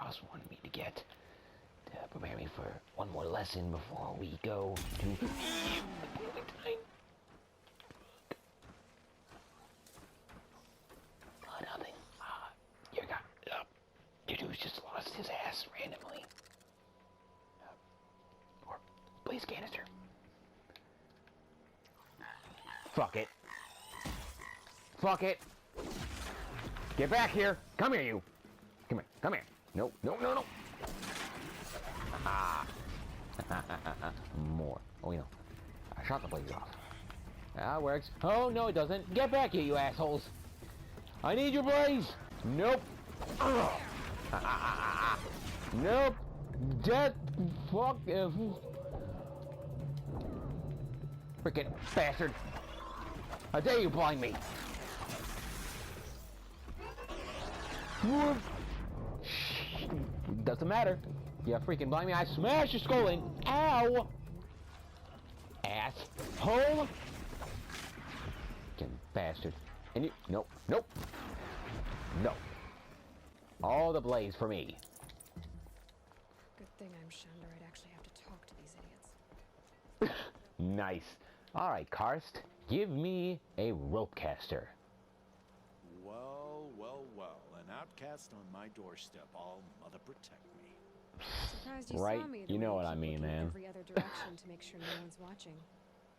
Rost wanted me to get to prepare me for one more lesson before we go to tonight. Nothing. Your dude's just lost his ass randomly. Or blaze canister. Fuck it. Fuck it. Get back here. Come here, you. Come here. Come here. No, no, no, no. More. Oh, you know. I shot the blaze off. That works. Oh, no, it doesn't. Get back here, you assholes. I need your blaze. Nope. Nope. Death. Fuck. Freaking bastard. How dare you blind me? Doesn't matter. You freaking blind me. I smash your skull in. Ow. Asshole. Freaking bastard. And you. Nope. Nope. No. All the blaze for me. Good thing I'm shunned, or I'd actually have to talk to these idiots. Nice. Alright, Karst. Give me a rope caster. Well, well, well. An outcast on my doorstep. All mother protect me. Surprised you Right? saw me. You know what I mean, man. Every other direction to make sure no one's watching.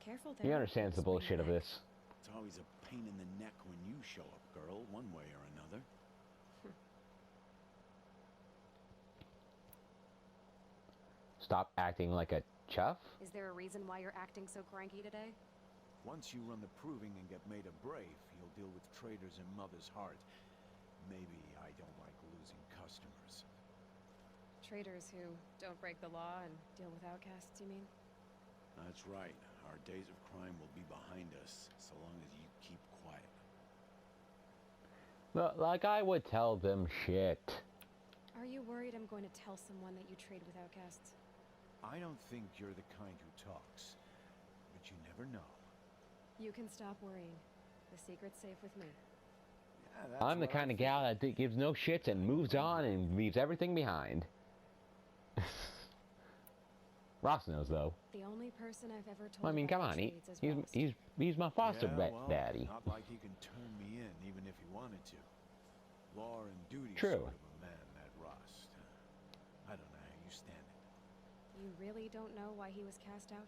Careful there. He understands the bullshit of this. It's always a pain in the neck when you show up, girl, one way or another. Stop acting like a chuff. Is there a reason why you're acting so cranky today? Once you run the proving and get made a brave, you'll deal with traitors in Mother's Heart. Maybe I don't like losing customers. Traitors who don't break the law and deal with outcasts, you mean? That's right. Our days of crime will be behind us, so long as you keep quiet. Like I would tell them shit. Are you worried I'm going to tell someone that you trade with outcasts? I don't think you're the kind who talks, but you never know. You can stop worrying. The secret's safe with me. Yeah, I'm the kind of gal that gives no shits and moves on and leaves everything behind. Rost knows, though. The only person I've ever told. I mean, come on, he's my foster daddy. Not like he can turn me in, even if he wanted to. Law and duty True. sort of a man, that Rost. I don't know how you stand it. You really don't know why he was cast out?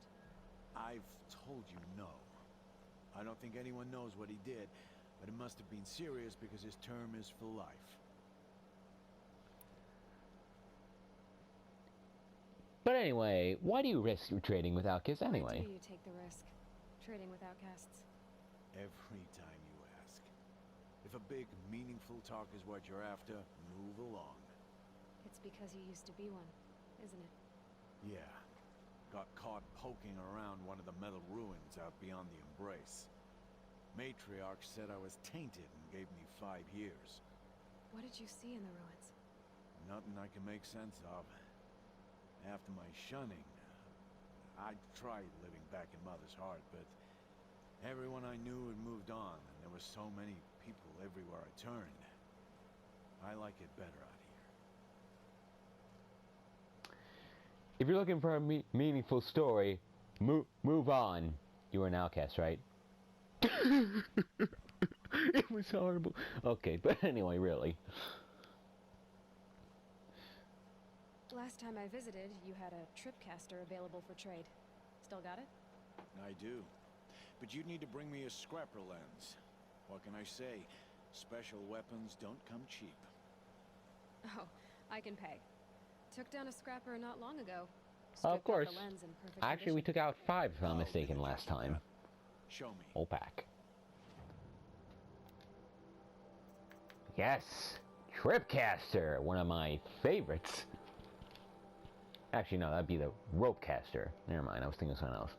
I've told you no. I don't think anyone knows what he did, but it must have been serious because his term is for life. But anyway, why do you risk your trading with outcasts anyway? Why do you take the risk? Trading with outcasts. Every time you ask. If a big, meaningful talk is what you're after, move along. It's because you used to be one, isn't it? Yeah. Got caught poking around one of the metal ruins out beyond the Embrace. Matriarch said I was tainted and gave me 5 years. What did you see in the ruins? Nothing I can make sense of. After my shunning, I tried living back in Mother's Heart, but everyone I knew had moved on, and there were so many people everywhere I turned. I like it better out here. If you're looking for a meaningful story, move on. You were an outcast, right? It was horrible. Okay, but anyway, really. Last time I visited, you had a tripcaster available for trade. Still got it? I do. But you'd need to bring me a scrapper lens. What can I say? Special weapons don't come cheap. Oh, I can pay. Took down a scrapper not long ago. Of course. The lens in perfect Actually, we condition. took out 5, if I'm not mistaken, last time. Show me. Whole pack. Yes! Tripcaster! One of my favorites. Actually, no, that'd be the rope caster. Never mind, I was thinking of something else.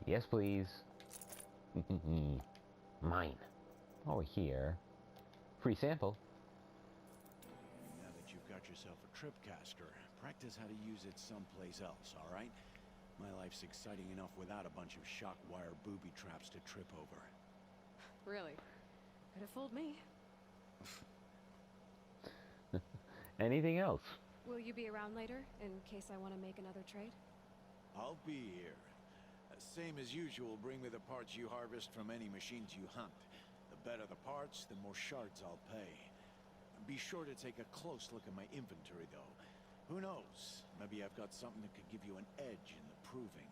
Yes, please. Mine. Over here. Free sample. Now that you've got yourself a tripcaster, practice how to use it someplace else, all right? My life's exciting enough without a bunch of shock wire booby traps to trip over. Really? Could have fooled me. anything else. Will you be around later, in case I want to make another trade? I'll be here. Same as usual, bring me the parts you harvest from any machines you hunt. The better the parts, the more shards I'll pay. Be sure to take a close look at my inventory, though. Who knows? Maybe I've got something that could give you an edge in the proving.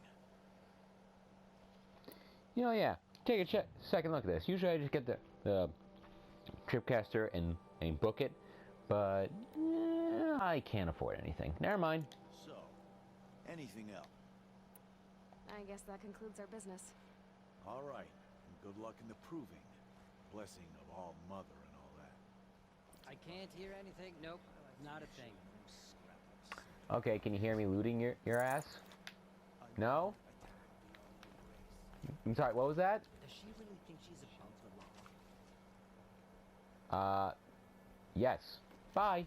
You know, yeah. Take a second look at this. Usually I just get the tripcaster and book it, but I can't afford anything. Never mind. So, anything else? I guess that concludes our business. All right. And good luck in the proving. Blessing of all mother and all that. I can't hear anything. Nope, not a thing. Okay, can you hear me looting your ass? No? I'm sorry, what was that? Does she really think she's above the law? Yes. Bye.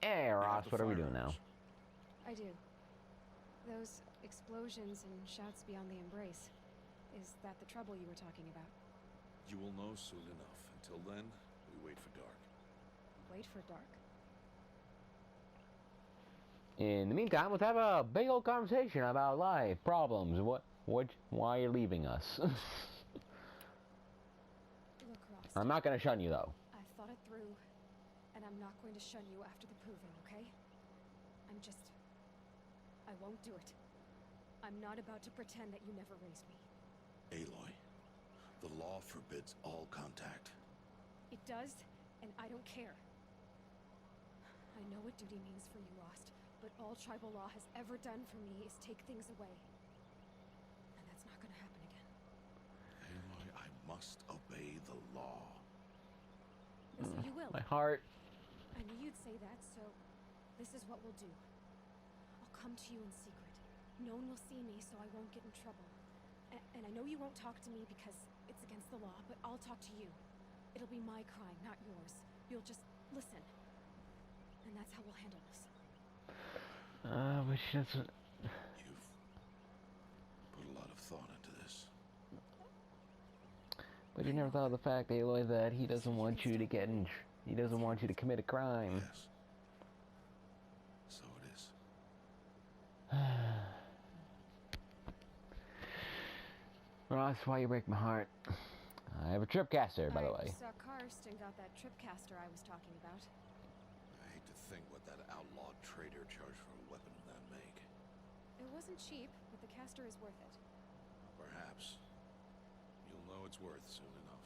Hey, Rost, what are we doing now? I do. Those explosions and shouts beyond the embrace. Is that the trouble you were talking about? You will know soon enough. Until then, we wait for dark. Wait for dark? In the meantime, let's have a big old conversation about life, problems, why you're leaving us. Look, Rost. I'm not gonna shun you, though. I've thought it through, and I'm not going to shun you after the proving, okay? I won't do it. I'm not about to pretend that you never raised me. Aloy, the law forbids all contact. It does, and I don't care. I know what duty means for you, Rost, but all tribal law has ever done for me is take things away. And that's not gonna happen again. Aloy, I must obey the law. So you will. My heart. I knew you'd say that, so this is what we'll do. I'll come to you in secret. No one will see me, so I won't get in trouble. And I know you won't talk to me because it's against the law, but I'll talk to you. It'll be my crying, not yours. You'll just listen. And that's how we'll handle this. But she doesn't... You've put a lot of thought into this. But you never thought of the fact, Aloy, that he doesn't want you to get in... He doesn't want you to commit a crime. Yes. So it is. Ross, why you break my heart? I have a tripcaster, by the way. I saw Karst and got that tripcaster I was talking about. I hate to think what that outlawed trader charged for a weapon of that make. It wasn't cheap, but the caster is worth it. Perhaps. You'll know it's worth soon enough.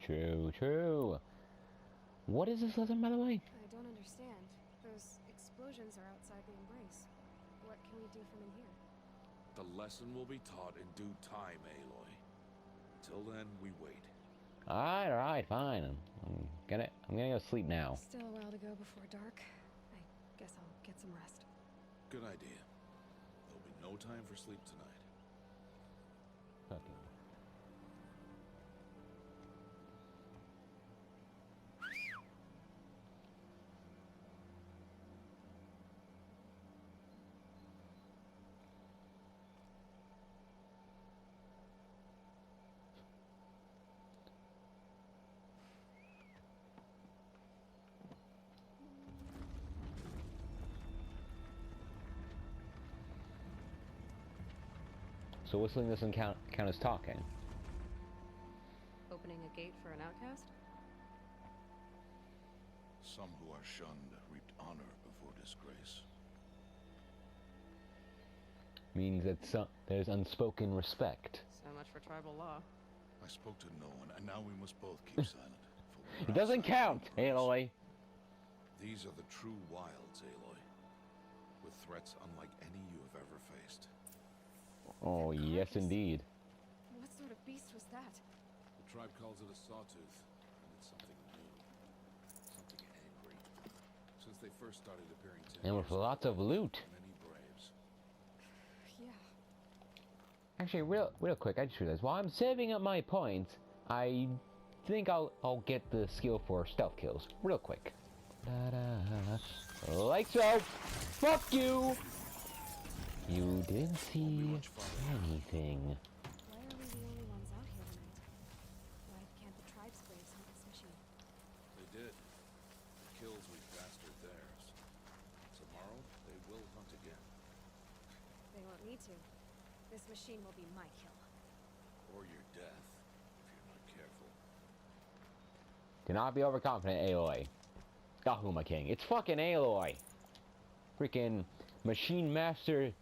True, true. What is this lesson, by the way? I don't understand. Those explosions are outside the embrace. What can we do from in here? The lesson will be taught in due time, Aloy. Till then, we wait. Alright, fine. I'm gonna go sleep now. Still a while to go before dark. I guess I'll get some rest. Good idea. There'll be no time for sleep tonight. Fucking. So whistling doesn't count as talking. Opening a gate for an outcast? Some who are shunned reaped honor before disgrace. Means that there's unspoken respect. So much for tribal law. I spoke to no one, and now we must both keep silent. For It doesn't count, Aloy. These are the true wilds, Aloy. With threats unlike any you have ever faced. Oh, yes, indeed. What sort of beast was that? The tribe calls it a sawtooth, and it's something new. Something angry. Since they first started appearing 10 And with years ago, lots of loot. many braves. Yeah. Actually, real quick, I just realized, while I'm saving up my points, I think I'll get the skill for stealth kills. Real quick. Like so. Fuck you! You didn't see anything. Why are we the only ones out here tonight? Why can't the tribe's braves hunt this machine? They did. The kills we to. This machine will be my kill. Or your death, if you're not careful. Do not be overconfident, Aloy. Oh, who am I kidding? It's fucking Aloy! Freaking machine master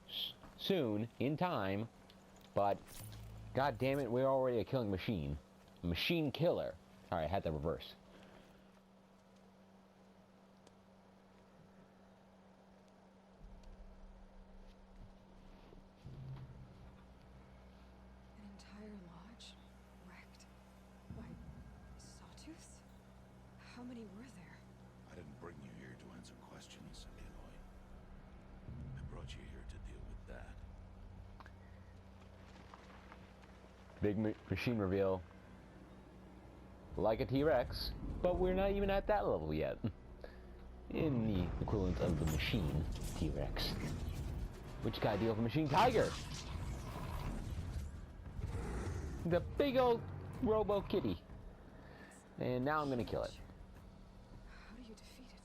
soon, in time. But, god damn it, we're already a killing machine. A machine killer. Alright, I had that reverse. An entire lodge wrecked by sawtooths? How many were there? I didn't bring you here to answer questions, Aloy. I brought you here to deal with that. Big machine reveal. Like a T-Rex, but we're not even at that level yet. In the equivalent of the machine T-Rex. Which got a deal with the machine tiger. The big old robo kitty. And now I'm gonna kill it. How do you defeat it?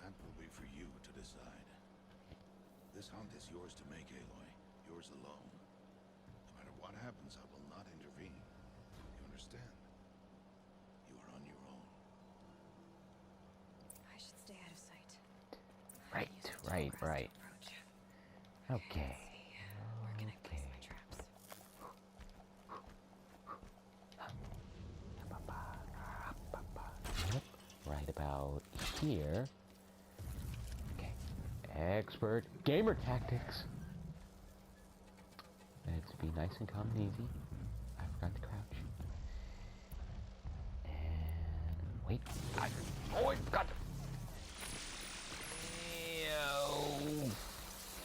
That will be for you to decide. This hunt is yours to make, Aloy. Yours alone. No matter what happens, I will not intervene. You understand? You are on your own. I should stay out of sight. Right, Use a right, telegraph right. approach. Okay. Let's see. Where can I place my traps? Right about here. Okay. Expert gamer tactics. Let's be nice and calm and easy. I forgot to crouch. And wait. Oh, I forgot to. Ew.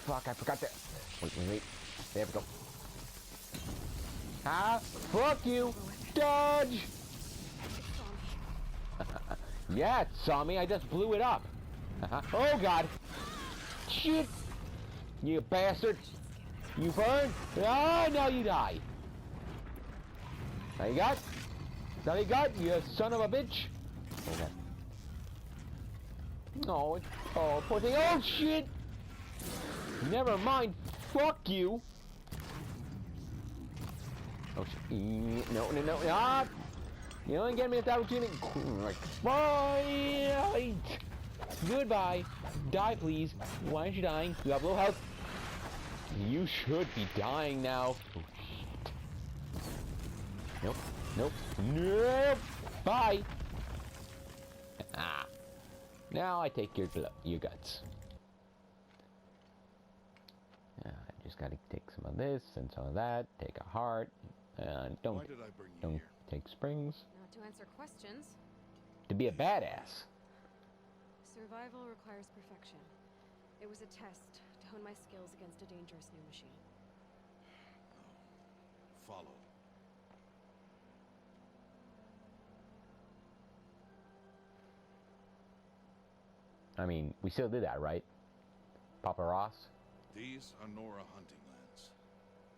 Fuck, I forgot to. Wait. There we go. Ah, fuck you. Dodge. Yeah, it saw me. I just blew it up. Oh, God. Shit. You bastard. You burn. Ah, now you die. Now you got? Now you got? You son of a bitch. Okay. Oh, poor thing. Oh, shit. Never mind. Fuck you. Oh, shit. No. Ah. You only get me at that opportunity. Like, bye. Goodbye. Die, please. Why aren't you dying? You have low health. You should be dying now. Oh, shit. Nope. Bye. Ah. Now I take your guts. I just gotta take some of this and some of that. Take a heart. Don't Why did I bring you here? take springs. Not to answer questions. To be a badass. Survival requires perfection. It was a test to hone my skills against a dangerous new machine. Follow. I mean, we still did that, right? Papa Ross? These are Nora hunting lands.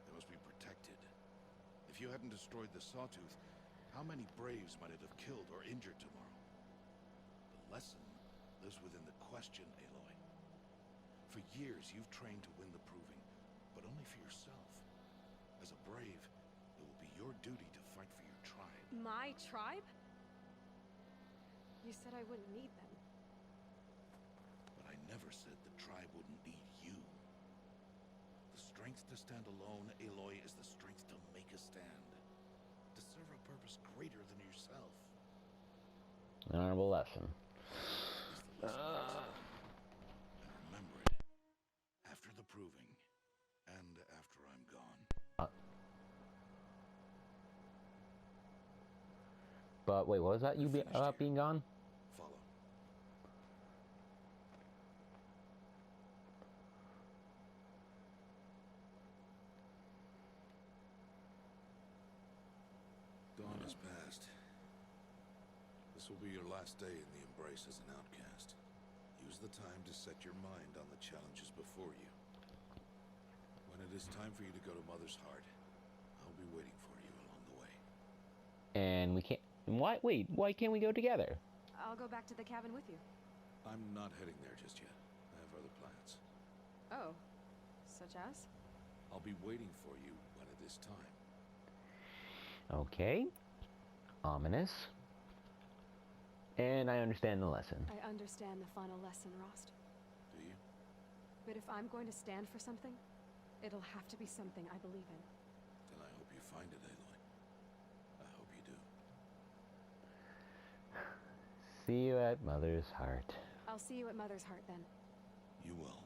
They must be protected. If you hadn't destroyed the Sawtooth, how many Braves might it have killed or injured tomorrow? The lesson lives within the question, Aloy. For years, you've trained to win the proving, but only for yourself. As a Brave, it will be your duty to fight for your tribe. My tribe? You said I wouldn't need them. But I never said the tribe wouldn't need you. The strength to stand alone, Aloy, is the strength to make a stand. To serve a purpose greater than yourself. An honorable lesson. Is the lesson. And remember it. After the proving. And after I'm gone. But wait, what was that? About being gone? Follow. Dawn has passed. This will be your last day in the Embrace as an outcast. Use the time to set your mind on the challenges before you. When it is time for you to go to Mother's Heart, I'll be waiting for you along the way. And we can't... Why? Wait, why can't we go together? I'll go back to the cabin with you. I'm not heading there just yet. I have other plans. Oh. Such as? I'll be waiting for you when it is time. Okay. Ominous. And I understand the lesson. I understand the final lesson, Rost. Do you? But if I'm going to stand for something, it'll have to be something I believe in. Then I hope you find it, Aloy. I hope you do. See you at Mother's Heart. I'll see you at Mother's Heart then. You will.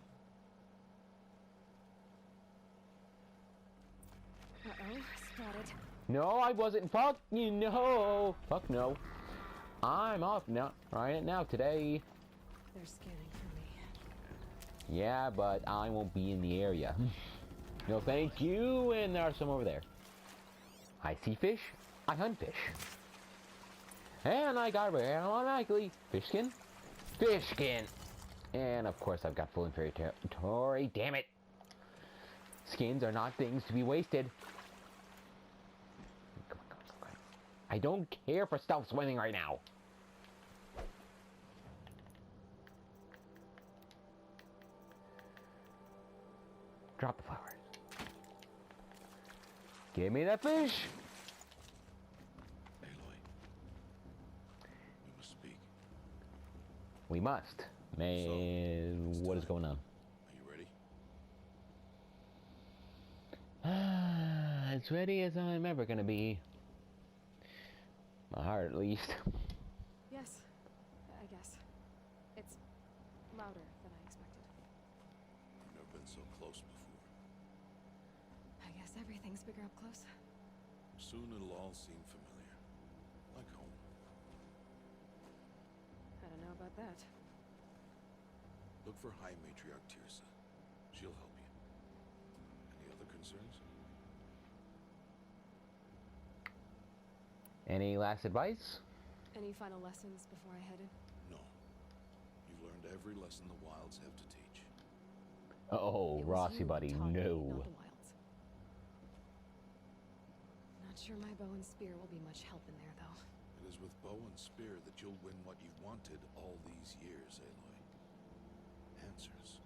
Uh-oh, spotted. No, I wasn't. Fuck you, no. Fuck no. I'm off now. Right now, today. They're scanning for me. Yeah, but I won't be in the area. No, thank you. And there are some over there. I see fish. I hunt fish. And I got automatically fish skin. Fish skin. And of course, I've got full inventory. Damn it. Skins are not things to be wasted. Come on, come on, come on. I don't care for stealth swimming right now. Drop the flowers. Give me that fish. Aloy. We must speak. We must. Man, So, what is going on? Are you ready? As ready as I'm ever gonna be. My heart, at least. Yes, I guess. It's louder than I expected. I've never been so close before. I guess everything's bigger up close. Soon it'll all seem familiar. Like home. I don't know about that. Look for High Matriarch Tirsa. She'll help you. Any other concerns? Any last advice? Any final lessons before I head in? No. You've learned every lesson the wilds have to teach. Oh, It was Rossi you who buddy, taught me, no. not the wilds. Not sure my bow and spear will be much help in there, though. It is with bow and spear that you'll win what you've wanted all these years, Aloy. Answers.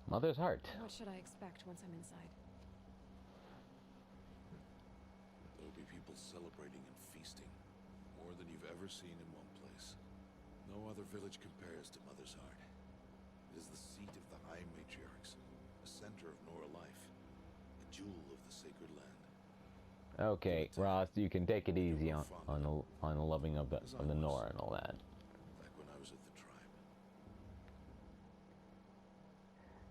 Mother's Heart. What should I expect once I'm inside? There'll be people celebrating and feasting. More than you've ever seen in one place. No other village compares to Mother's Heart. It is the seat of the High Matriarchs, the center of Nora life, a jewel of the sacred land. Okay, Ross, you can take it easy on the loving of the Nora and all that. Back when I was at the tribe.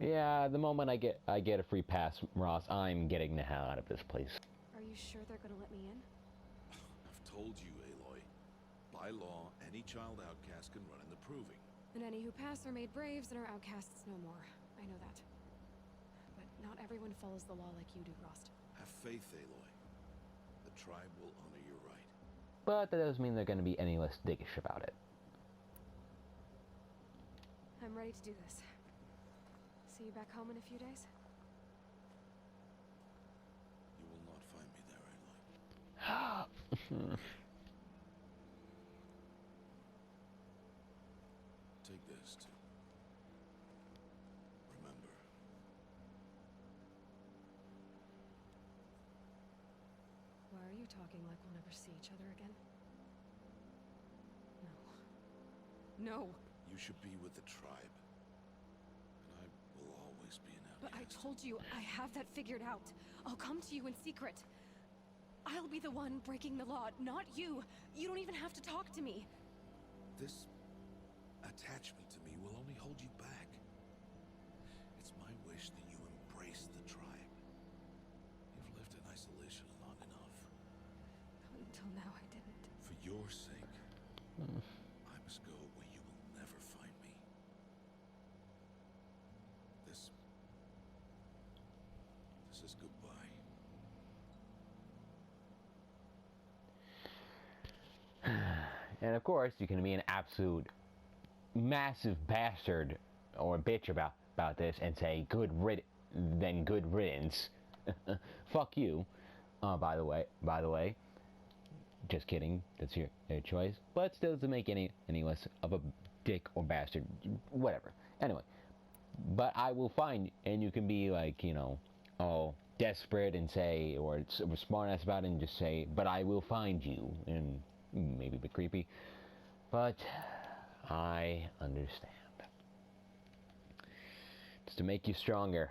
Yeah, the moment I get a free pass, Ross, I'm getting the hell out of this place. Are you sure they're gonna let me in? I've told you, Aloy. By law, any child outcast can run in the proving. And any who pass are made braves and are outcasts no more. I know that. But not everyone follows the law like you do, Rost. Have faith, Aloy. The tribe will honor your right. But that doesn't mean they're going to be any less dickish about it. I'm ready to do this. See you back home in a few days? You will not find me there, Aloy. Take this, too. Remember. Why are you talking like we'll never see each other again? No. No! You should be with the tribe. And I will always be an outcast. But I told you, I have that figured out. I'll come to you in secret. I'll be the one breaking the law, not you. You don't even have to talk to me. This attachment to me will only hold you back. It's my wish that you embrace the tribe. You've lived in isolation long enough. Until now, I didn't. For your sake, I must go where you will never find me. This is goodbye. And of course, you can be an absolute massive bastard or bitch about this and say good riddance. Fuck you. By the way, just kidding. That's your choice. But still doesn't make any less of a dick or bastard. Whatever. Anyway, but I will find, and you can be like, you know, oh, desperate and say, or smart ass about it and just say, but I will find you, and maybe a bit creepy, but I understand. It's to make you stronger.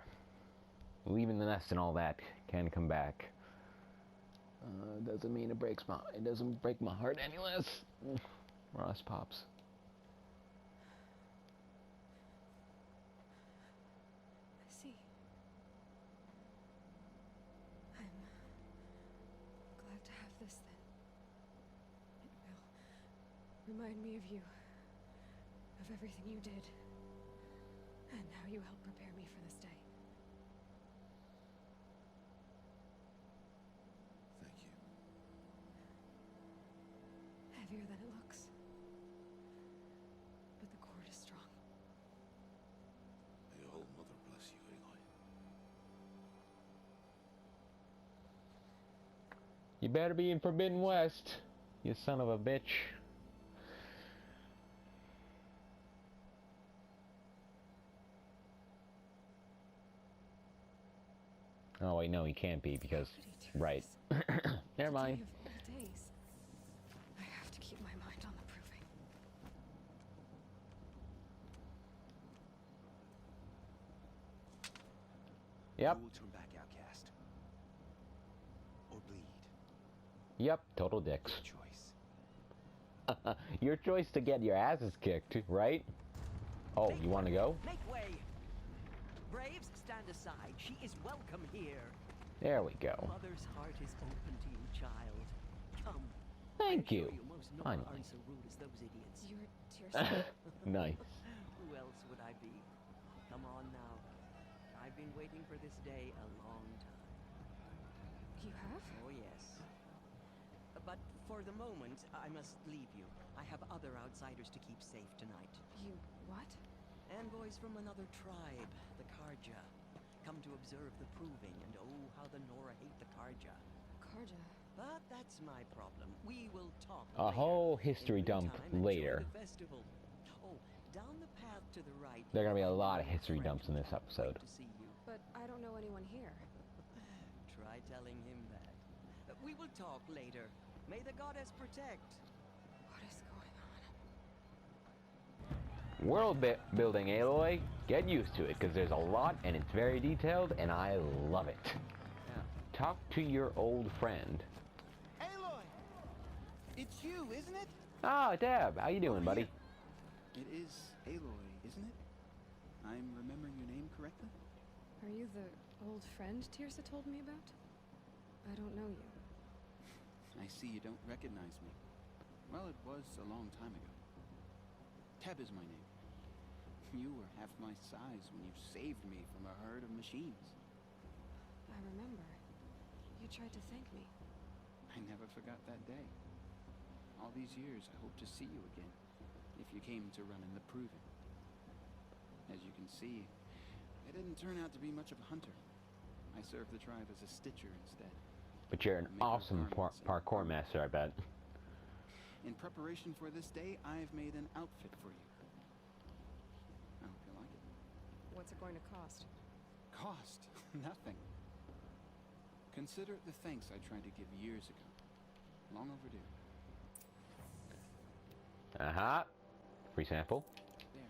Leaving the nest and all that can come back. Doesn't mean it doesn't break my heart any less. Rost pops. I see. I'm glad to have this then. It will remind me of you, of everything you did, and how you helped prepare me for this day. Thank you. Heavier than it looks. But the cord is strong. May All Mother bless you, Aloy. You better be in Forbidden West, you son of a bitch. Oh wait, no, he can't be because, right. Never mind. Day of all days. I have to keep my mind on the proving. Yep, You will turn back, outcast. Or bleed. yep, total dicks. Your choice. Your choice to get your asses kicked, right? Oh, you want to go? Make way! Braves, stand aside. She is welcome here. There we go. Mother's heart is open to you, child. Come. Thank I'm you. Sure most Nora Finally. aren't so rude as those idiots. You're Tirsa. Nice. Who else would I be? Come on now. I've been waiting for this day a long time. You have? Oh, yes. But for the moment, I must leave you. I have other outsiders to keep safe tonight. You what? Envoys from another tribe, the Carja. Come to observe the proving, and oh, how the Nora hate the Carja. Carja. But that's my problem. We will talk A later. whole history In the dump meantime, enjoy later. the festival. Oh, down the path to the right. There are gonna be a you'll lot find of history friend dumps in this who can't episode. wait to see you. But I don't know anyone here. Try telling him that. We will talk later. May the goddess protect. What is going on? World building, Aloy. Get used to it, because there's a lot, and it's very detailed, and I love it. Talk to your old friend. Aloy! It's you, isn't it? Ah, Deb, how you doing, buddy? It is Aloy, isn't it? I'm remembering your name correctly? Are you the old friend Tirsa told me about? I don't know you. I see you don't recognize me. Well, it was a long time ago. Teb is my name. You were half my size when you saved me from a herd of machines. I remember. You tried to thank me. I never forgot that day. All these years, I hope to see you again, if you came to run in the proving. As you can see, I didn't turn out to be much of a hunter. I served the tribe as a stitcher instead. But you're an Maker of awesome garments and parkour armor. master, I bet. In preparation for this day, I've made an outfit for you. I hope you like it. What's it going to cost? Cost? Nothing. Consider it the thanks I tried to give years ago. Long overdue. Aha. Free sample. There.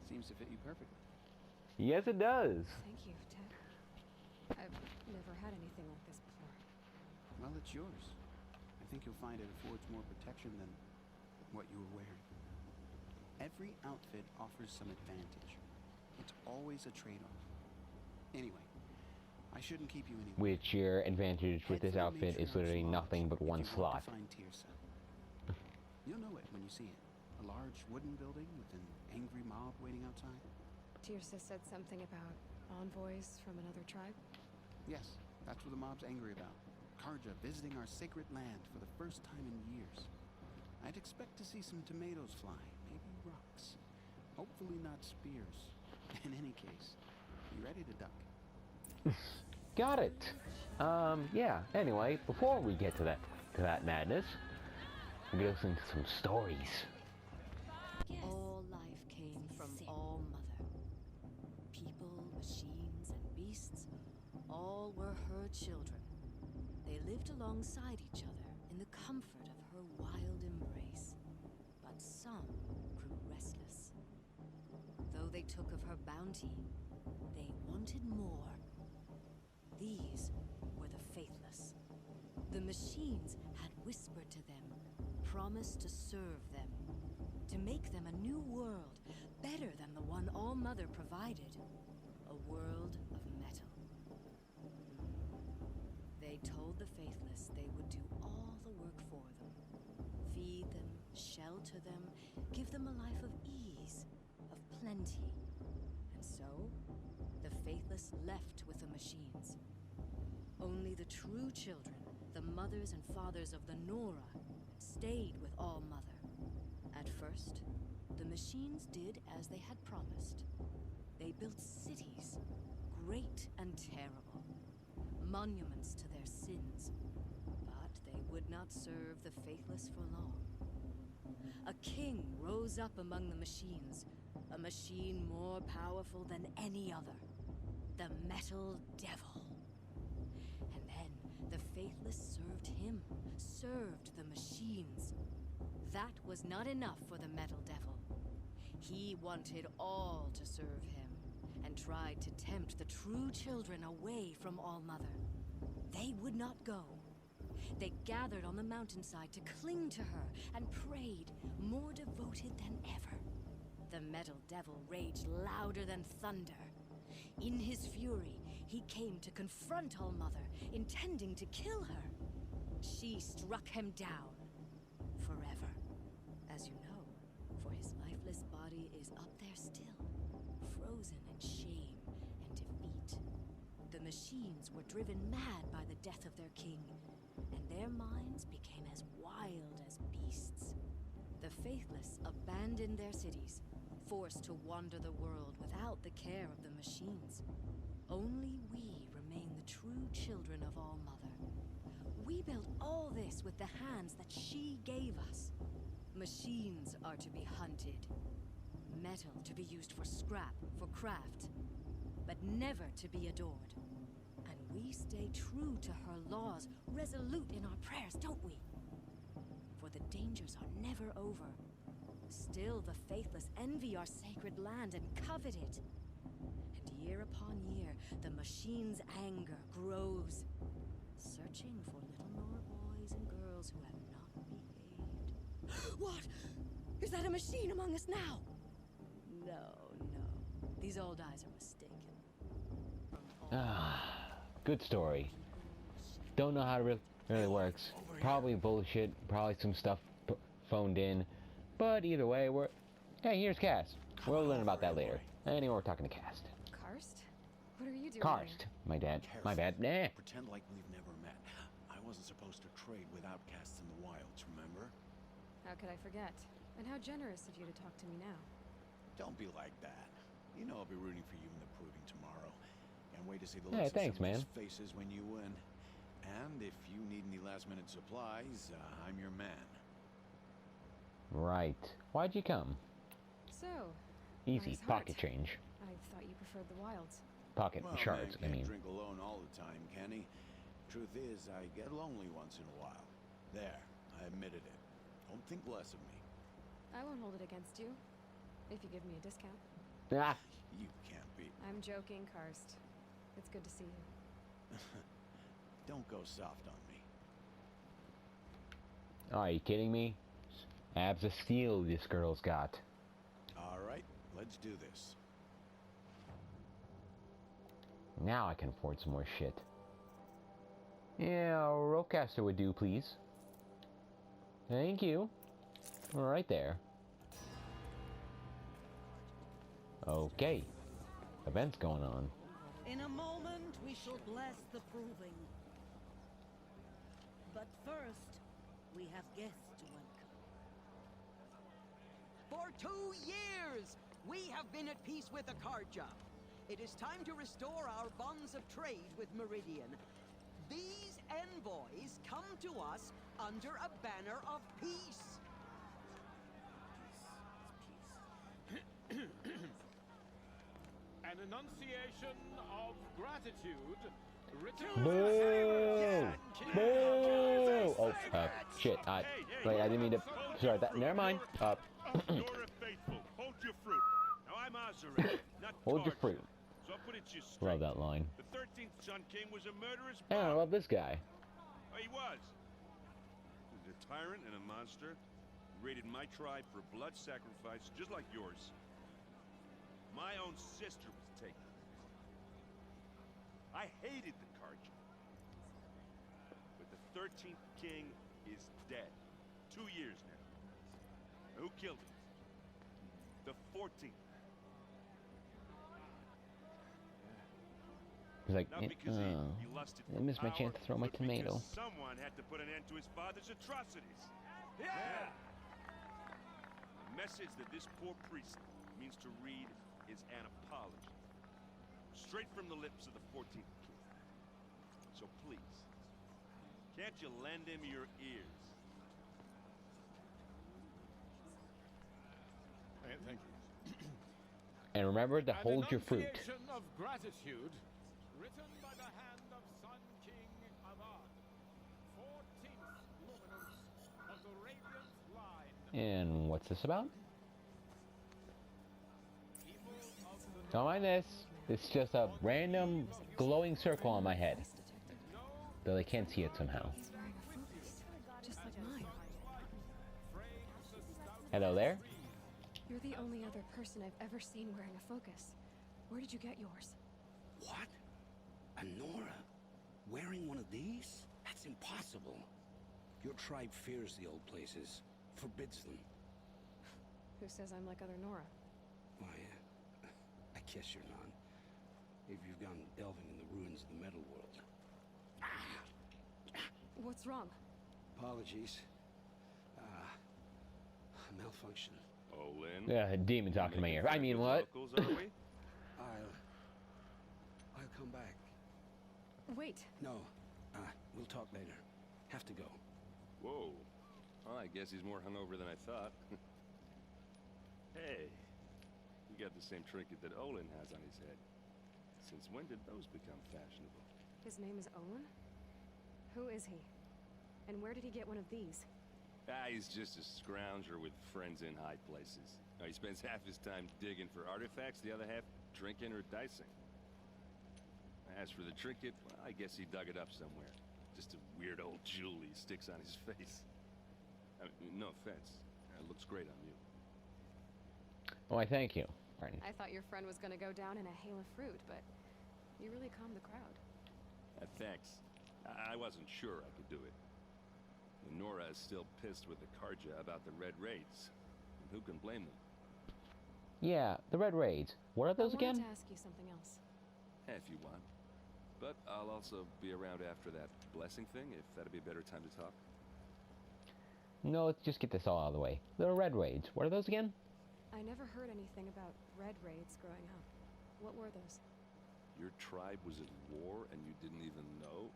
Seems to fit you perfectly. Yes, it does. Thank you, Ted. I've never had anything like this before. Well, it's yours. I think you'll find it affords more protection than what you were wearing. Every outfit offers some advantage. It's always a trade-off. Anyway, I shouldn't keep you anymore. Which your advantage with Head this for the outfit is matriarch's literally lodge nothing but if you one want slot. to find Tirsa. You'll know it when you see it. A large wooden building with an angry mob waiting outside. Tirsa said something about envoys from another tribe. Yes, that's what the mob's angry about. Carja visiting our sacred land for the first time in years. I'd expect to see some tomatoes fly, maybe rocks. Hopefully not spears. In any case, be ready to duck. Got it. Yeah. Anyway, before we get to that madness, we're gonna listen to some stories. All life came from All Mother. all were her children. They lived alongside each other in the comfort of her wild embrace. But some grew restless. Though they took of her bounty, they wanted more. These were the faithless. The machines had whispered to them, promised to serve them, to make them a new world, better than the one All-Mother provided. A world of metal. They told the faithless they would do all the work for them. Feed them, shelter them, give them a life of ease, of plenty. And so, the faithless left with the machines. Only the true children, the mothers and fathers of the Nora, stayed with All-Mother. At first, the machines did as they had promised. They built cities, great and terrible, monuments to their sins. But they would not serve the faithless for long. A king rose up among the machines, a machine more powerful than any other, the Metal Devil. And then the faithless served him, served the machines. That was not enough for the Metal Devil. He wanted all to serve him, and tried to tempt the true children away from All-Mother. They would not go. They gathered on the mountainside to cling to her, and prayed, more devoted than ever. The Metal Devil raged louder than thunder. In his fury, he came to confront All-Mother, intending to kill her. She struck him down. Forever. As you know, for his lifeless body is up there still, frozen in shame and defeat. The machines were driven mad by the death of their king, and their minds became as wild as beasts. The faithless abandoned their cities, forced to wander the world without the care of the machines. Only we remain the true children of All-Mother. We built all this with the hands that she gave us. Machines are to be hunted. Metal to be used for scrap, for craft. But never to be adored. And we stay true to her laws, resolute in our prayers, don't we? For the dangers are never over. Still the faithless envy our sacred land and covet it. And year upon year, the machine's anger grows, searching for little Nora boys and girls who have not behaved. What? Is that a machine among us now? No. These old eyes are mistaken. Good story. Don't know how it really works. Probably bullshit. Probably some stuff phoned in. But either way, Hey, here's Cass. We'll learn about that later. Anyway, we're talking to Cass. Karst? What are you doing Karst. here? My dad. My bad. Nah. Pretend like we've never met. I wasn't supposed to trade with outcasts in the wilds, remember? How could I forget? And how generous of you to talk to me now. Don't be like that. You know I'll be rooting for you in the proving tomorrow. Can't wait to see the Hey, looks thanks, of man. someone's faces when you win. And if you need any last-minute supplies, I'm your man. Right. Why'd you come? So, Easy. nice Pocket heart. change. I thought you preferred the wilds. Pocket Well, shards, man I mean. can't drink alone all the time, can he? Truth is, I get lonely once in a while. There, I admitted it. Don't think less of me. I won't hold it against you, if you give me a discount. Ah. You can't be. I'm joking, Karst. It's good to see you. Don't go soft on me. Are you kidding me? Abs of steel this girl's got. All right, let's do this. Now I can afford some more shit. Yeah, a ropecaster would do, please. Thank you. Right there. Okay. Events going on. In a moment, we shall bless the proving. But first, we have guests to welcome. For 2 years, we have been at peace with the Carja. It is time to restore our bonds of trade with Meridian. These envoys come to us under a banner of peace. An enunciation of gratitude Boo! Boo! Oh, shit. Wait, I didn't mean to start that. Never mind. Nora faithful, hold your fruit. Now I'm Azarin, not Hold your Carja. fruit. So I'll put it to you straight. Love that line. The 13th Sun King was a murderous Yeah, I bum. love this guy. Oh, he was. He was a tyrant and a monster. He raided my tribe for blood sacrifice, just like yours. My own sister was taken. I hated the Carja. But the 13th king is dead. 2 years now. Who killed him? The 14th. He's like, Not because he lusted for I missed my power, chance to throw my but tomato. because someone had to put an end to his father's atrocities. Yeah! The message that this poor priest means to read is an apology. Straight from the lips of the 14th king. So please, can't you lend him your ears? Thank you. And remember to hold your fruit. An of gratitude, written by the hand of Sun King Avad, 14th luminance of the Radiant Line. And what's this about? People of the Don't mind this. It's just a random glowing circle on my head. Though they can't see it somehow. He's wearing a focus, just like mine. Hello there? You're the only other person I've ever seen wearing a focus. Where did you get yours? What? A Nora? Wearing one of these? That's impossible. Your tribe fears the old places, forbids them. Who says I'm like other Nora? Why, I guess you're not. If you've gone delving in the ruins of the metal world. What's wrong? Apologies. Malfunction. Olin. Yeah, a demon talking to my ear. I mean, what? Locals, are we? I'll come back. Wait. No, we'll talk later. Have to go. Whoa. Well, I guess he's more hungover than I thought. Hey, you got the same trinket that Olin has on his head. Since when did those become fashionable? His name is Owen? Who is he? And where did he get one of these? He's just a scrounger with friends in high places. He spends half his time digging for artifacts, the other half drinking or dicing. As for the trinket, well, I guess he dug it up somewhere. Just a weird old jewel he sticks on his face. I mean, no offense. It looks great on you. Oh, I thank you. Martin. I thought your friend was gonna go down in a hail of fruit, but you really calmed the crowd. Thanks. I wasn't sure I could do it. Nora is still pissed with the Carja about the Red Raids. And who can blame them? Yeah, the Red Raids. What are those I wanted again? to ask you something else. If you want. But I'll also be around after that blessing thing, if that'd be a better time to talk. No, let's just get this all out of the way. The Red Raids. What are those again? I never heard anything about red raids growing up. What were those? Your tribe was at war and you didn't even know?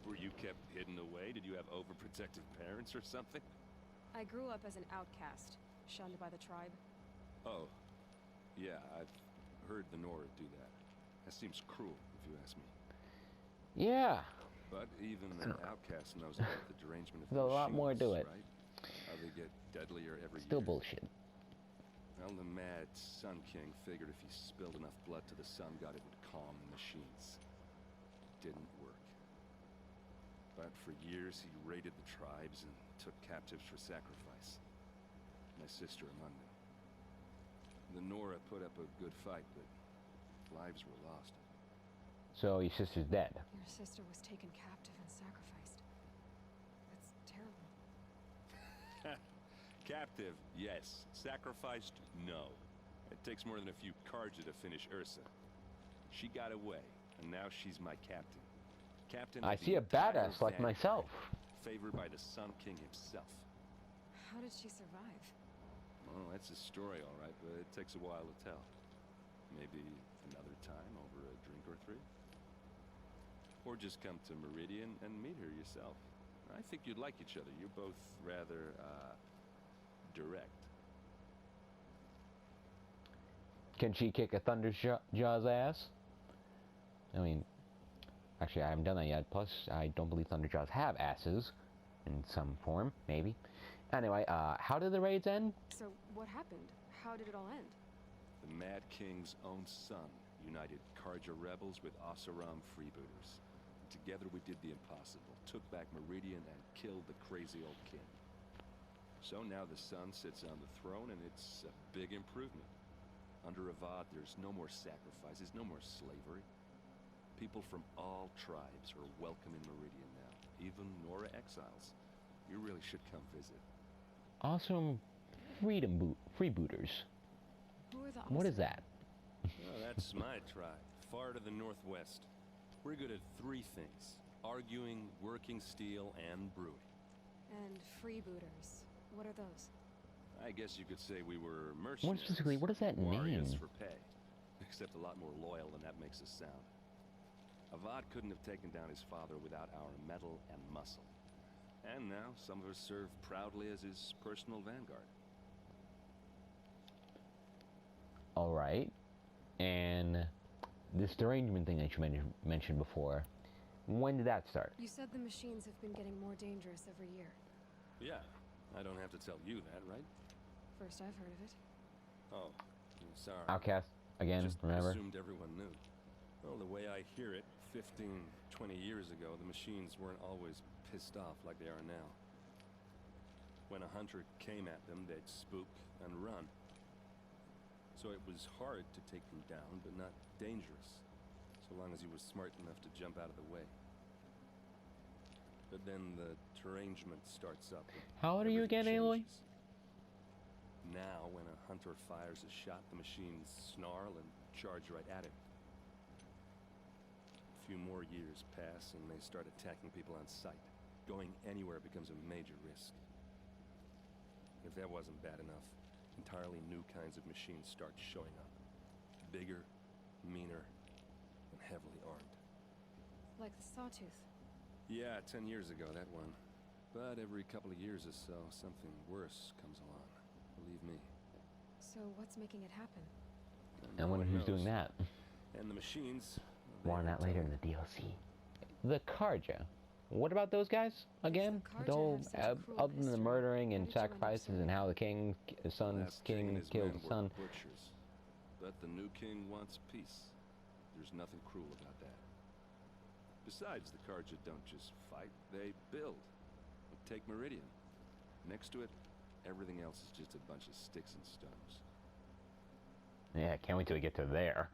Were you kept hidden away? Did you have overprotective parents or something? I grew up as an outcast, shunned by the tribe. Oh, yeah, I've heard the Nora do that. That seems cruel, if you ask me. Yeah. But even an outcast knows about the derangement of There's a lot more to machines, it. right? How they get deadlier every Still year. bullshit. Well, the mad Sun King figured if he spilled enough blood to the sun god, it would calm the machines. Didn't work. But for years, he raided the tribes and took captives for sacrifice. My sister among them. The Nora put up a good fight, but lives were lost. So your sister's dead. Your sister was taken captive and sacrificed. That's terrible. Captive, yes. Sacrificed, no. It takes more than a few Carja to finish Ursa. She got away, and now she's my captain. Captain I of the see a entire badass like family, myself. favored by the Sun King himself. How did she survive? Well, that's a story, all right, but it takes a while to tell. Maybe another time over a drink or three? Or just come to Meridian and meet her yourself. I think you'd like each other. You're both rather, direct. Can she kick a Thunderjaw's ass? I mean, Actually, I haven't done that yet. Plus, I don't believe Thunderjaws have asses. In some form, maybe. Anyway, how did the raids end? So, what happened? How did it all end? The Mad King's own son united Carja rebels with Oseram freebooters. Together we did the impossible, took back Meridian and killed the crazy old king. So now the son sits on the throne and it's a big improvement. Under Avad, there's no more sacrifices, no more slavery. People from all tribes are welcome in Meridian now, even Nora exiles. You really should come visit. Awesome freebooters. Who are the What is Oseram? that? Oh, that's my tribe, far to the northwest. We're good at three things: arguing, working steel, and brewing. And freebooters. What are those? I guess you could say we were mercenaries. More specifically, what does that warriors mean? for pay, except a lot more loyal than that makes us sound. Avad couldn't have taken down his father without our metal and muscle. And now some of us serve proudly as his personal vanguard. Alright. And this derangement thing that you mentioned before, when did that start? You said the machines have been getting more dangerous every year. Yeah, I don't have to tell you that, right? First I've heard of it. Oh, I'm sorry. Outcast, again, Just remember? assumed everyone knew. Well, the way I hear it, 15, 20 years ago, the machines weren't always pissed off like they are now. When a hunter came at them, they'd spook and run. So it was hard to take them down, but not dangerous, so long as he was smart enough to jump out of the way. But then the derangement starts up. How old are you again, Aloy? Changes. Now, when a hunter fires a shot, the machines snarl and charge right at it. A few more years pass and they start attacking people on sight. Going anywhere becomes a major risk. If that wasn't bad enough, entirely new kinds of machines start showing up. Bigger, meaner, and heavily armed. Like the Sawtooth. Yeah, 10 years ago, that one. But every couple of years or so, something worse comes along. Believe me. So what's making it happen? I wonder who's doing that. And the machines... More on that later in the DLC. The Carja. What about those guys, again? Carja The whole, have such a cruel other than the history? murdering How and did you end up sacrifices so- and how the king, the son's Last king and king his killed men the were son. butchers. But the new king wants peace. There's nothing cruel about that. Besides, the Carja don't just fight, they build. Take Meridian. Next to it, everything else is just a bunch of sticks and stones. Yeah, can't wait till we get to there.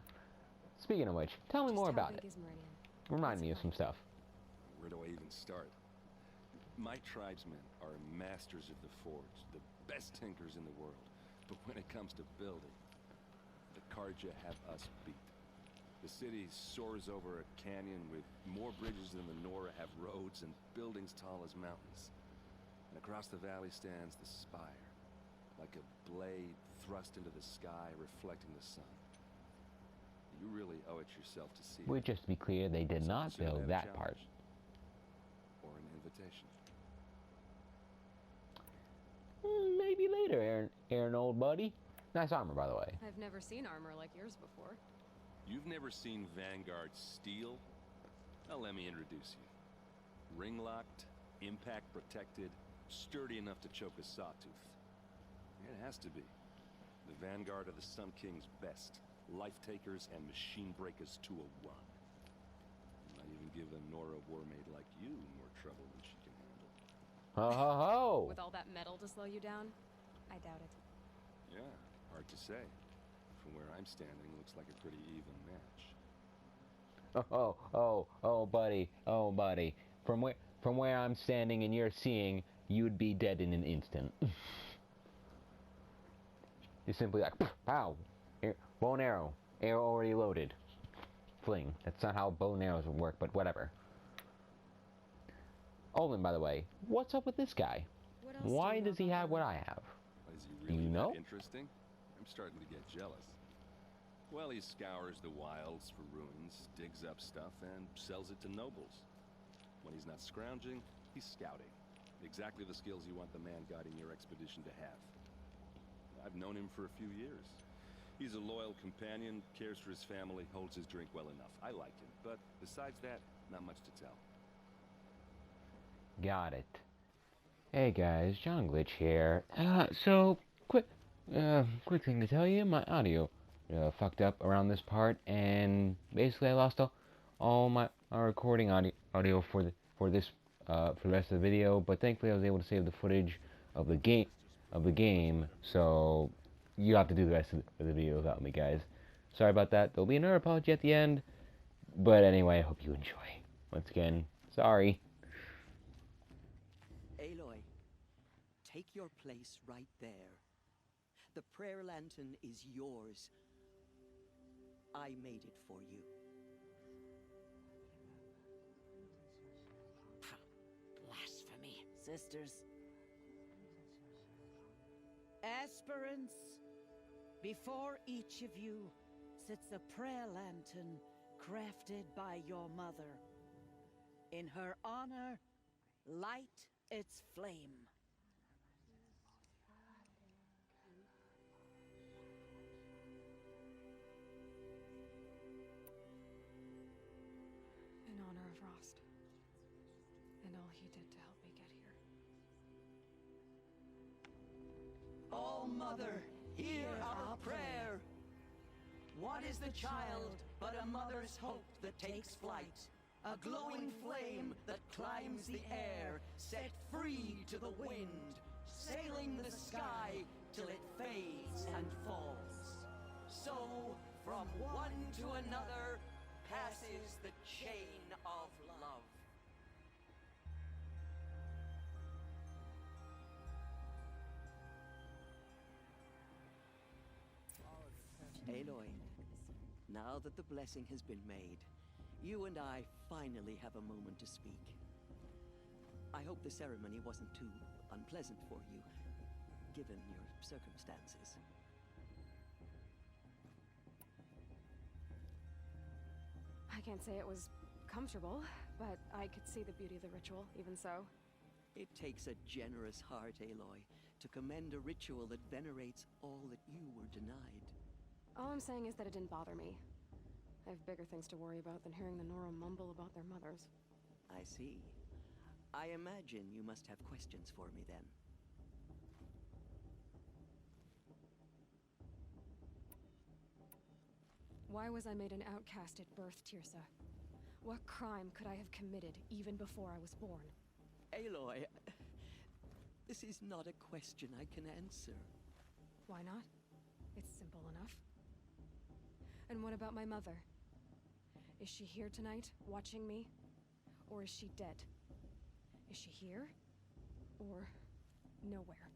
Speaking of which, tell me Just more how about big it. is Meridian? Remind What's me it of some like? stuff. Where do I even start? My tribesmen are masters of the forge, the best tinkers in the world. But when it comes to building, the Carja have us beat. The city soars over a canyon with more bridges than the Nora have roads and buildings tall as mountains. And across the valley stands the spire, like a blade thrust into the sky reflecting the sun. You really owe it yourself to see Well, it. just to be clear, they did So not consider build a that part. challenge. Or an invitation. Maybe later, Aaron, old buddy. Nice armor, by the way. I've never seen armor like yours before. You've never seen Vanguard steel? Well, let me introduce you. Ring-locked, impact-protected, sturdy enough to choke a sawtooth. It has to be. The Vanguard of the Sun King's best. Life-takers and machine breakers to a one. Might even give a Nora warmaid like you more trouble than she can handle. Ho ho ho! With all that metal to slow you down? I doubt it. Yeah, hard to say. From where I'm standing, looks like a pretty even match. Oh, buddy. From where I'm standing and you're seeing, you'd be dead in an instant. You're simply like, pow, bow and arrow already loaded. Fling. That's not how bow and arrows would work, but whatever. Olin, by the way, what's up with this guy? What else do Why you know does he about have what Olin? I have? Is he Do really you that know? interesting? I'm starting to get jealous. Well, he scours the wilds for ruins, digs up stuff, and sells it to nobles. When he's not scrounging, he's scouting. Exactly the skills you want the man guiding your expedition to have. I've known him for a few years. He's a loyal companion, cares for his family, holds his drink well enough. I like him, but besides that, Not much to tell. Got it. Hey guys, John Glitch here. Quick thing to tell you, my audio fucked up around this part, and basically I lost all my recording audio for the rest of the video. But thankfully I was able to save the footage of the game. So you have to do the rest of the video without me, guys. Sorry about that. There'll be another apology at the end. But anyway, I hope you enjoy. Once again, sorry. Aloy, take your place right there. The prayer lantern is yours. I made it for you. Blasphemy, sisters. Aspirants, before each of you sits a prayer lantern crafted by your mother. In her honor, light its flame. In honor of Rost. And all he did to help me get here. Oh, Mother, hear our prayer. What is the child but a mother's hope that takes flight? A glowing flame that climbs the air, set free to the wind, sailing the sky till it fades and falls. So, from one to another, passes the chain of love. Aloy, now that the blessing has been made, you and I finally have a moment to speak. I hope the ceremony wasn't too unpleasant for you, given your circumstances. I can't say it was comfortable, but I could see the beauty of the ritual, even so. It takes a generous heart, Aloy, to commend a ritual that venerates all that you were denied. All I'm saying is that it didn't bother me. I have bigger things to worry about than hearing the Nora mumble about their mothers. I see. I imagine you must have questions for me then. Why was I made an outcast at birth, Tirsa? What crime could I have committed even before I was born? Aloy, this is not a question I can answer. Why not? It's simple enough. And what about my mother? Is she here tonight, watching me? Or is she dead? Is she here? Or nowhere?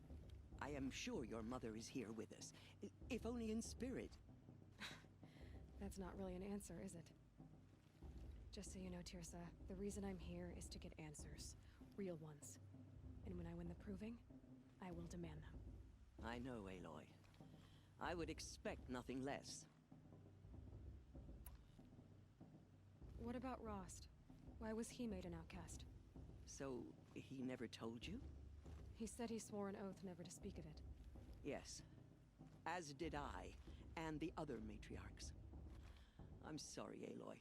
I am sure your mother is here with us, if only in spirit. That's not really an answer, is it? Just so you know, Tirsa, the reason I'm here is to get answers. Real ones. And when I win the proving, I will demand them. I know, Aloy. I would expect nothing less. What about Rost? Why was he made an outcast? So, he never told you? He said he swore an oath never to speak of it. Yes. As did I, and the other matriarchs. I'm sorry, Aloy,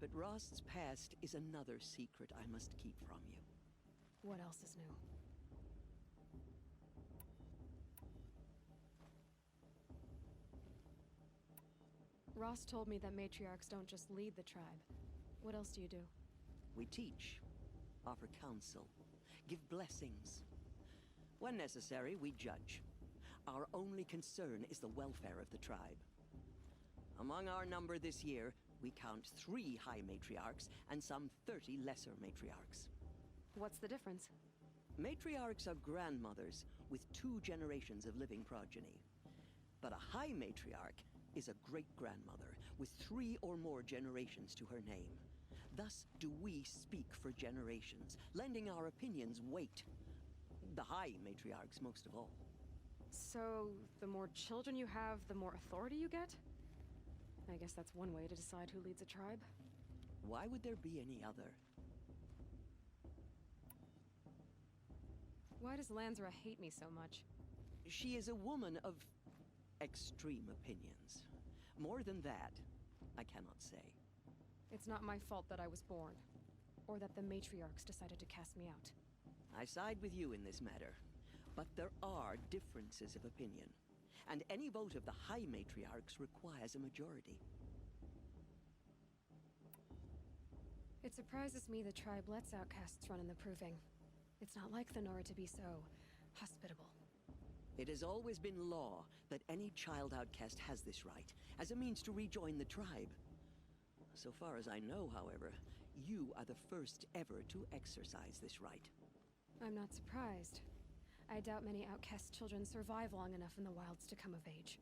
but Rost's past is another secret I must keep from you. What else is new? Rost told me that matriarchs don't just lead the tribe. What else do you do? We teach, offer counsel, give blessings. When necessary, we judge. Our only concern is the welfare of the tribe. Among our number this year, we count 3 high matriarchs and some 30 lesser matriarchs. What's the difference? Matriarchs are grandmothers with 2 generations of living progeny. But a high matriarch is a great-grandmother with 3 or more generations to her name. Thus do we speak for generations, lending our opinions weight. The high matriarchs most of all. So, the more children you have, the more authority you get? I guess that's one way to decide who leads a tribe. Why would there be any other? Why does Lansra hate me so much? She is a woman of extreme opinions. More than that, I cannot say. It's not my fault that I was born, or that the matriarchs decided to cast me out. I side with you in this matter, but there are differences of opinion, and any vote of the High Matriarchs requires a majority. It surprises me the tribe lets outcasts run in the Proving. It's not like the Nora to be so hospitable. It has always been law that any child outcast has this right, as a means to rejoin the tribe. So far as I know, however, you are the first ever to exercise this right. I'm not surprised. I doubt many outcast children survive long enough in the wilds to come of age.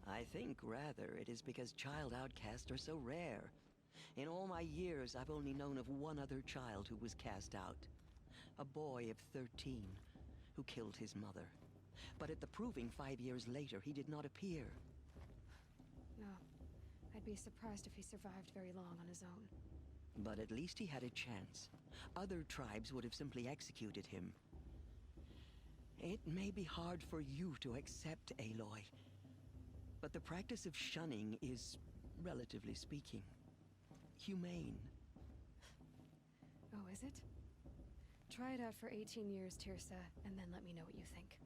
I think, rather, it is because child outcasts are so rare. In all my years, I've only known of one other child who was cast out. A boy of 13, who killed his mother. But at the Proving 5 years later, he did not appear. No. I'd be surprised if he survived very long on his own. But at least he had a chance. Other tribes would have simply executed him. It may be hard for you to accept, Aloy, but the practice of shunning is, relatively speaking, humane. Oh, is it? Try it out for 18 years, Tirsa, and then let me know what you think.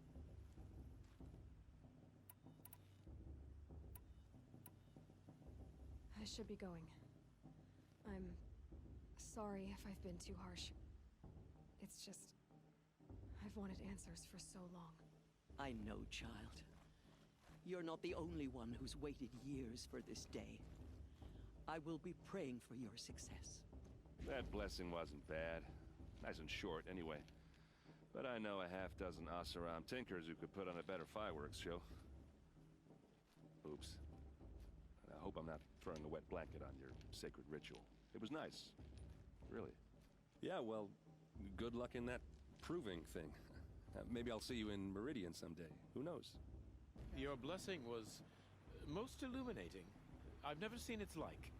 I should be going. I'm sorry if I've been too harsh. It's just, I've wanted answers for so long. I know, child. You're not the only one who's waited years for this day. I will be praying for your success. That blessing wasn't bad. Nice and short, anyway. But I know a half-dozen Oseram tinkers who could put on a better fireworks show. Oops. I hope I'm not throwing a wet blanket on your sacred ritual. It was nice. Really. Yeah, well, good luck in that proving thing. Maybe I'll see you in Meridian someday. Who knows? Your blessing was most illuminating. I've never seen its like.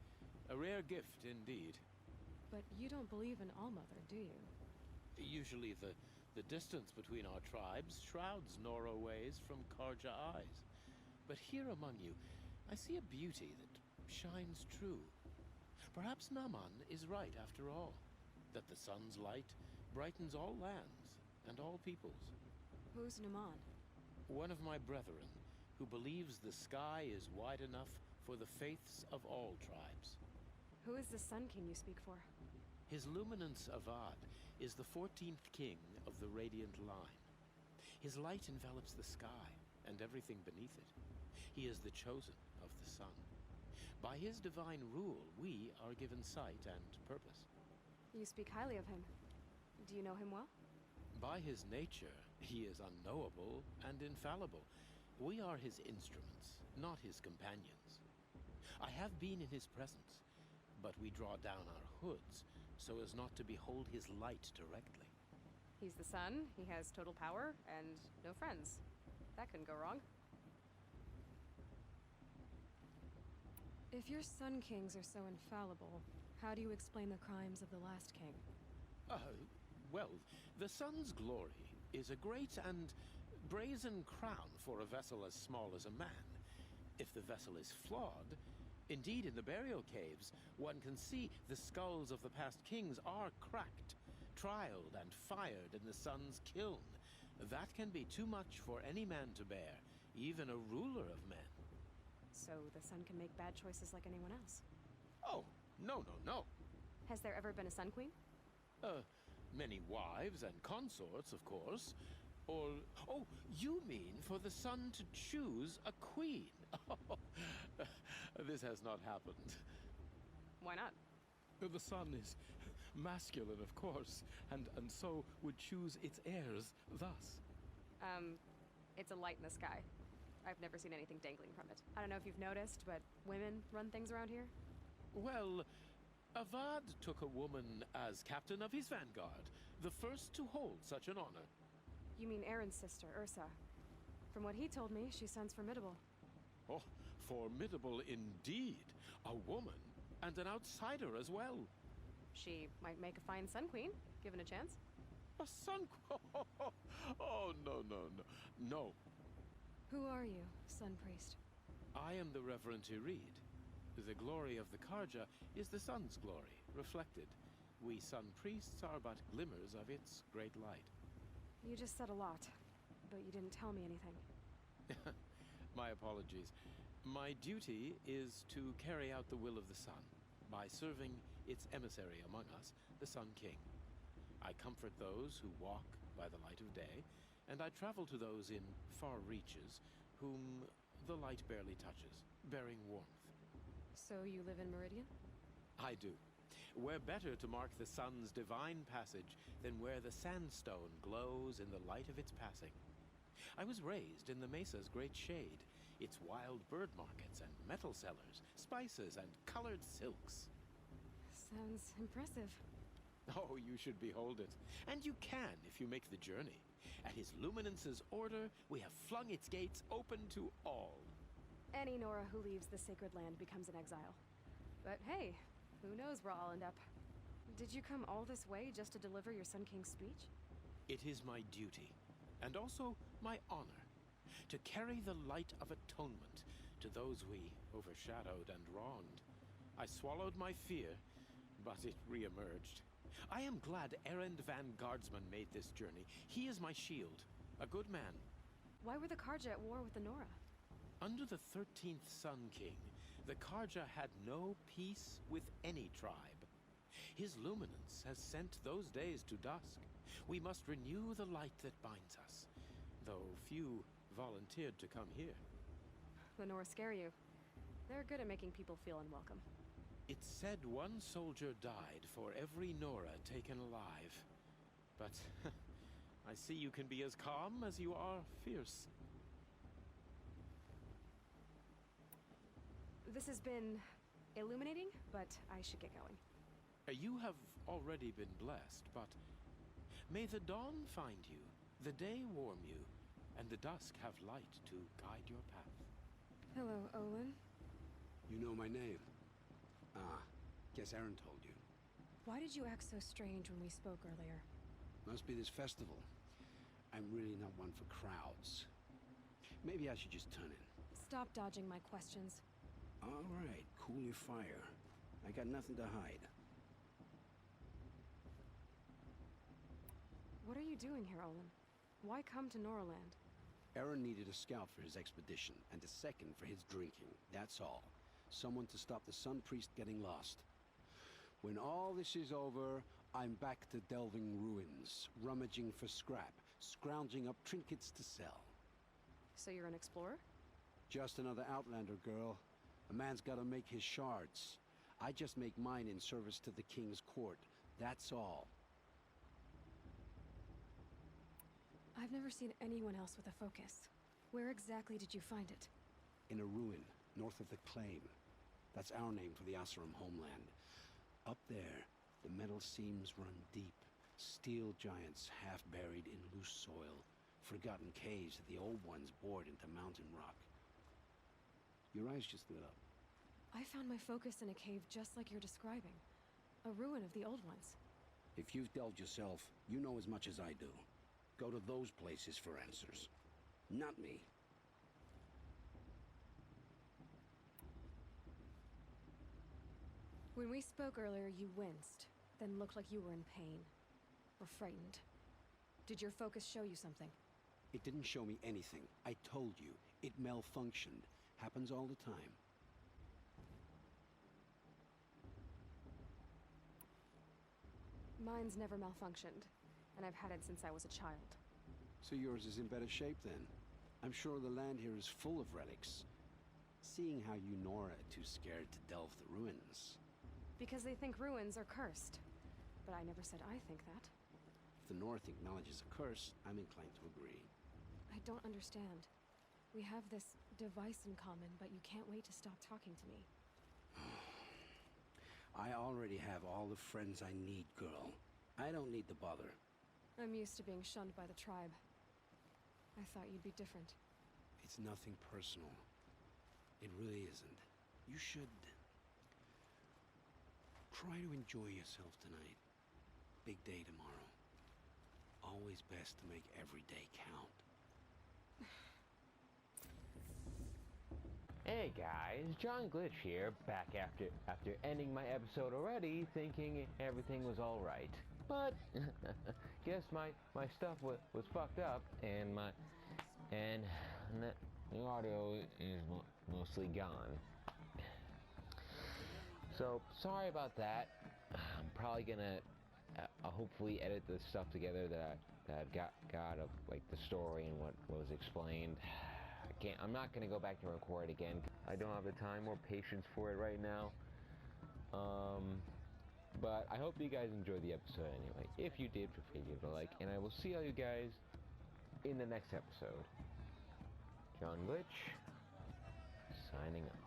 A rare gift, indeed. But you don't believe in Allmother, do you? Usually the distance between our tribes shrouds Nora ways from Carja eyes. But here among you, I see a beauty that shines true. Perhaps Naman is right after all, that the sun's light brightens all lands and all peoples. Who's Naman? One of my brethren, who believes the sky is wide enough for the faiths of all tribes. Who is the Sun King you speak for? His luminance Avad is the 14th king of the Radiant Line. His light envelops the sky and everything beneath it. He is the chosen of the sun. By his divine rule, we are given sight and purpose. You speak highly of him. Do you know him well? By his nature, he is unknowable and infallible. We are his instruments, not his companions. I have been in his presence, but we draw down our hoods so as not to behold his light directly. He's the sun, he has total power, and no friends. That couldn't go wrong. If your Sun Kings are so infallible, how do you explain the crimes of the last king? Well, the sun's glory is a great and brazen crown for a vessel as small as a man. If the vessel is flawed, indeed in the burial caves, one can see the skulls of the past kings are cracked, trialed and fired in the sun's kiln. That can be too much for any man to bear, even a ruler of men. So the sun can make bad choices like anyone else? Oh, no. Has there ever been a Sun Queen? Many wives and consorts, of course. Or, oh, you mean for the sun to choose a queen? This has not happened. Why not? The sun is masculine, of course, and so would choose its heirs thus. It's a light in the sky. I've never seen anything dangling from it. I don't know if you've noticed, but women run things around here. Well, Avad took a woman as captain of his vanguard, the first to hold such an honor. You mean Aaron's sister, Ursa. From what he told me, she sounds formidable. Oh, formidable indeed. A woman, and an outsider as well. She might make a fine Sun Queen, given a chance. A sun... Oh, no. Who are you, Sun Priest? I am the Reverend Irid. The glory of the Carja is the sun's glory, reflected. We sun priests are but glimmers of its great light. You just said a lot, but you didn't tell me anything. My apologies. My duty is to carry out the will of the sun by serving its emissary among us, the Sun King. I comfort those who walk by the light of day, and I travel to those in far reaches whom the light barely touches, bearing warmth. So you live in Meridian? I do. Where better to mark the sun's divine passage than where the sandstone glows in the light of its passing? I was raised in the mesa's great shade, its wild bird markets and metal cellars, spices and colored silks. Sounds impressive. Oh, you should behold it. And you can if you make the journey. At His Luminance's order, we have flung its gates open to all. Any Nora who leaves the sacred land becomes an exile. But hey, who knows where I'll end up. Did you come all this way just to deliver your Sun King's speech? It is my duty, and also my honor, to carry the light of atonement to those we overshadowed and wronged. I swallowed my fear, but it re-emerged. I am glad Erend van Guardsman made this journey. He is my shield, a good man. Why were the Carja at war with the Nora? Under the 13th Sun King, the Carja had no peace with any tribe. His luminance has sent those days to dusk. We must renew the light that binds us, though few volunteered to come here. The Nora scare you. They're good at making people feel unwelcome. It's said one soldier died for every Nora taken alive. But I see you can be as calm as you are fierce. This has been illuminating, but I should get going. You have already been blessed, but may the dawn find you, the day warm you, and the dusk have light to guide your path. Hello, Olin. You know my name? Ah, guess Aaron told you. Why did you act so strange when we spoke earlier? Must be this festival. I'm really not one for crowds. Maybe I should just turn in. Stop dodging my questions. All right, cool your fire. I got nothing to hide. What are you doing here, Olin? Why come to Noraland? Aaron needed a scout for his expedition, and a second for his drinking. That's all. Someone to stop the Sun Priest getting lost. When all this is over, I'm back to delving ruins, rummaging for scrap, scrounging up trinkets to sell. So you're an explorer? Just another Outlander, girl. A man's gotta make his shards. I just make mine in service to the King's court. That's all. I've never seen anyone else with a focus. Where exactly did you find it? In a ruin, north of the Claim. That's our name for the Asuram homeland. Up there, the metal seams run deep. Steel giants half buried in loose soil. Forgotten caves that the old ones bored into mountain rock. Your eyes just lit up. I found my focus in a cave just like you're describing. A ruin of the old ones. If you've delved yourself, you know as much as I do. Go to those places for answers. Not me. When we spoke earlier, you winced, then looked like you were in pain. Or frightened. Did your focus show you something? It didn't show me anything. I told you. It malfunctioned. Happens all the time. Mine's never malfunctioned, and I've had it since I was a child. So yours is in better shape then. I'm sure the land here is full of relics. Seeing how you Nora are too scared to delve the ruins. Because they think ruins are cursed. But I never said I think that. If the North acknowledges a curse, I'm inclined to agree. I don't understand. We have this device in common, but you can't wait to stop talking to me. I already have all the friends I need, girl. I don't need the bother. I'm used to being shunned by the tribe. I thought you'd be different. It's nothing personal. It really isn't. You should try to enjoy yourself tonight. Big day tomorrow. Always best to make every day count. Hey guys, John Glitch here, back after ending my episode already, thinking everything was all right. But guess my stuff was fucked up, and the audio is mostly gone. So sorry about that. I'm probably gonna hopefully edit the stuff together that I've got of like the story and what was explained. I'm not gonna go back and record it again. I don't have the time or patience for it right now. But I hope you guys enjoyed the episode anyway. If you did, feel free to give it a like, and I will see all you guys in the next episode. John Glitch, signing off.